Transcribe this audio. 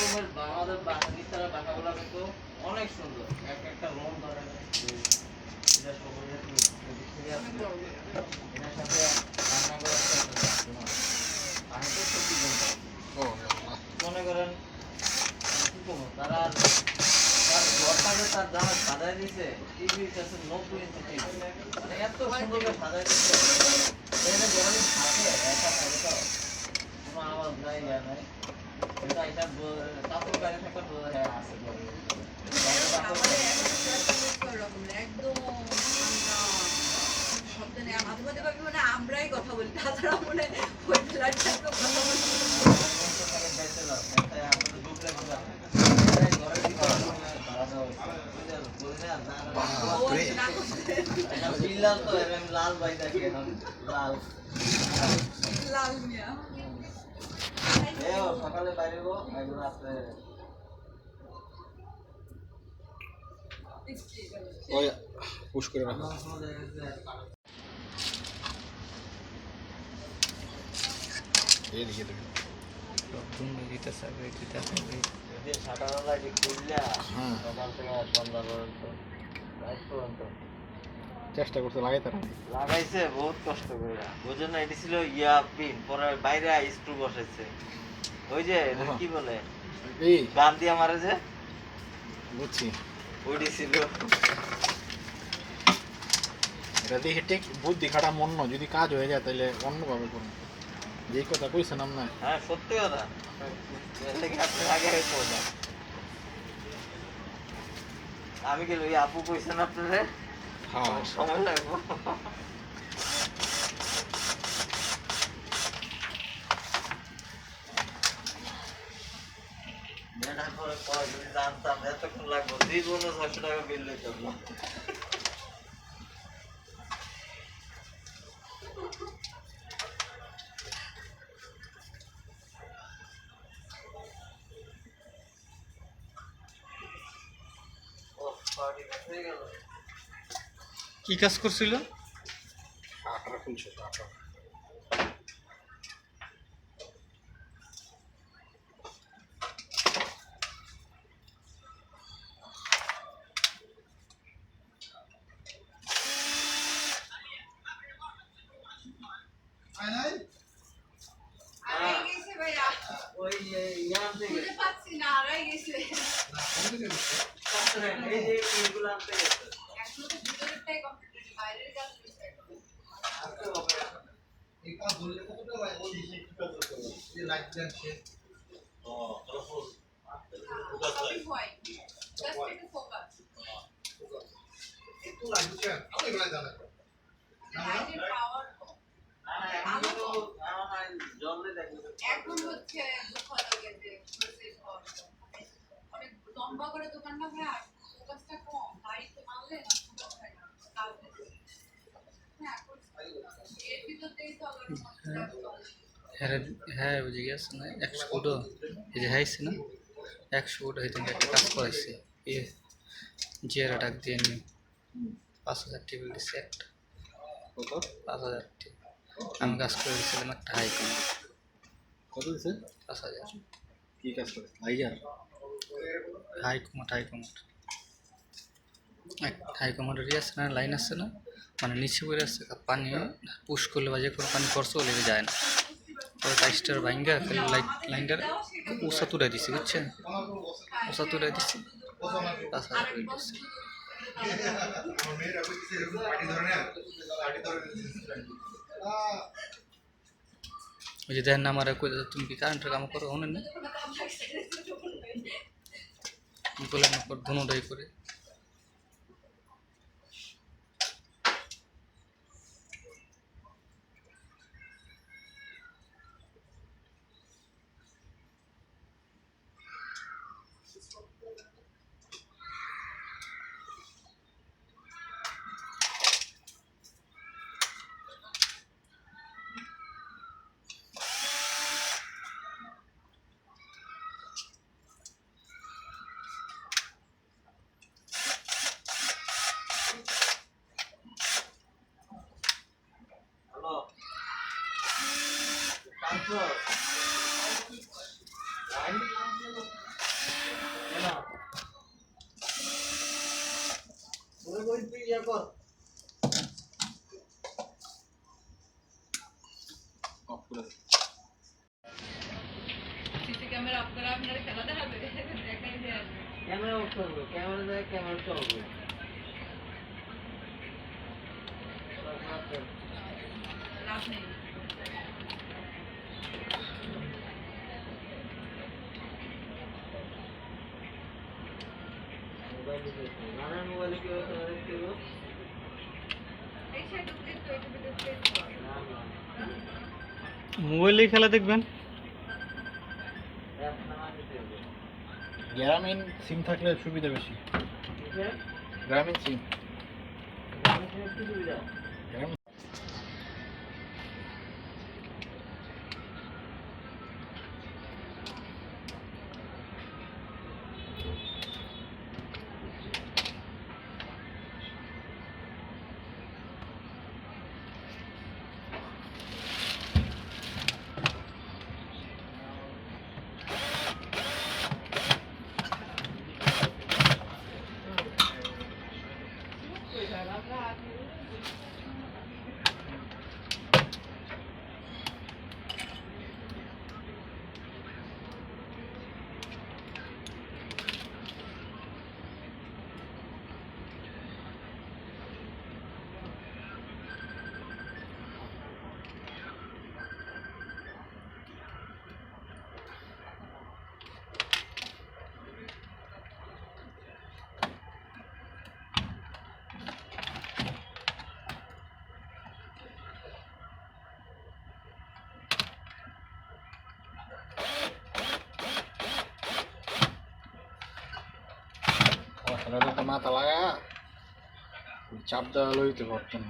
রুমের আমাদের নিচতলার বাসাগুলো কিন্তু অনেক সুন্দর, একটা রুম ধরেন এটা সকলের এটার সাথে রান্না করার পানি তো সত্যি মনে করেন কি করবো তারা তার ঘরটাকে তার জামা সাজাই দিছে টিভি কাছে 90 ইঞ্চি টিভি মানে এত সুন্দর করে সাজাই দিছে এখানে গরমে থাকে একা থাকে তো কোনো আওয়াজ নাই ইয়া নাই এটা এটা কাপড় গাড়ি থাকলে বোঝা যায় আছে একদম শব্দ নেই মাঝে মাঝে ভাবি মানে আমরাই কথা বলি তাছাড়া মনে ওই ফ্ল্যাটটাই তো কথা বলি লাল ভাই থাকে লাল লাল মিয়া সকালে বাইরে রাত্রে ওই পুশ করে রাখো এই দিকে দেখো dunga kita sabe যে সাটারলা যে খুললা সকাল থেকে সন্ধ্যা পর্যন্ত রাত পর্যন্ত চেষ্টা করতে লাগাইতে লাগাইছে বহুত কষ্ট করে বুঝেন না এটি ছিল ইয়া পিন পরে বাইরে স্ক্রু বসাইছে ওই যে কি বলে এই গান দিয়ে মারে যে বুঝছি ওইটি ছিল এটা দেখে ঠিক বুদ্ধি খাটা মন না যদি কাজ হয়ে যায় তাহলে অন্যভাবে করুন যেই কথা কইছেন না হ্যাঁ সত্যি কথা আমি কি ওই আপু কইছেন আপনারে হ্যাঁ সময় লাগবে জানতাম এতক্ষণ লাগবো জীবনে 600 টাকা বিল লইতে হবে কি কাজ করছিল আঠারো খুলছে আঠারো ওই ইয়াম থেকে পাচ্ছি না আড়াই গেছে এই যে এগুলো আনতে গেছে এখনো তো ভিতরেরটাই কমপ্লিট বাইরের কাজ হচ্ছে এই কাজ ধরলে কতটা ভাই ওই দিকে কি কাজ করতে হবে এই লাইট জ্বলছে কালারফুল ফোকাস লাইট হয় জাস্ট একটু ফোকাস একটু লাইট দিচ্ছেন আপনি এগুলা জানেন লাইটের পাওয়ার আমি তো আমার জলে দেখো এখন হচ্ছে দুঃখ লাগে যে অনেক লম্বা করে দোকান না ভাই ফোকাসটা কম লাইট তো মারলে না ফোকাস হয় না এর ভিতর দিয়ে তো হ্যাঁ বুঝে গেছে না 100 ফুটও এই যে হাইছে না 100 ফুট হইতে একটা কাজ করাইছে এই জিয়ারা ডাক দিয়ে নি 5000 টেবিল দিছে একটা কত 5000 আমি কাজ করে দিয়েছিলাম একটা কত দিছে 5000 কি কাজ করে লাইজার হাই কমান্ডার আছে না লাইন আছে না মানে নিচে পড়ে আছে পানি পুশ করলে বা যে কোনো পানি খরচ লেগে যায় না পরে টাইস্টার ভাঙ্গা লাইনটার উষা তুলে দিছি বুঝছেন উষা তুলে দিছি 5000 করে দিচ্ছি আমার মেয়েরা কইছে এরকম পার্টি ধরে না পার্টি ধরে ওই যে দেখেন না আমার কই তুমি কি কারেন্টের কাম করো হন না বলে না পর দুটোই করে কর অফ করে দে। সিসি ক্যামেরা আপনারা আপনারা খেলা দেখাবে দেখাই দিয়ে আসবে। ক্যামেরা অফ করবো, ক্যামেরা দেয় ক্যামেরা চলবে। লাভ নেই। মোবাইলে দেখো, নানার মোবাইলে কি হবে তোমরা দেখতে পাবো? এই সাইড প্লিজ তো একটু প্লিজ কর। না না, মোবাইলেই খেলা দেখবেন? অ্যাপ নামা নিতে হবে। গ্রামীণ সিম থাকলে সুবিধা বেশি। কিসে? গ্রামীণ সিম। গ্রামের সিমের কি সুবিধা? গ্রামীণ খেলাটা তো মাথা লাগা চাপ দেওয়া লইতে পারতেন।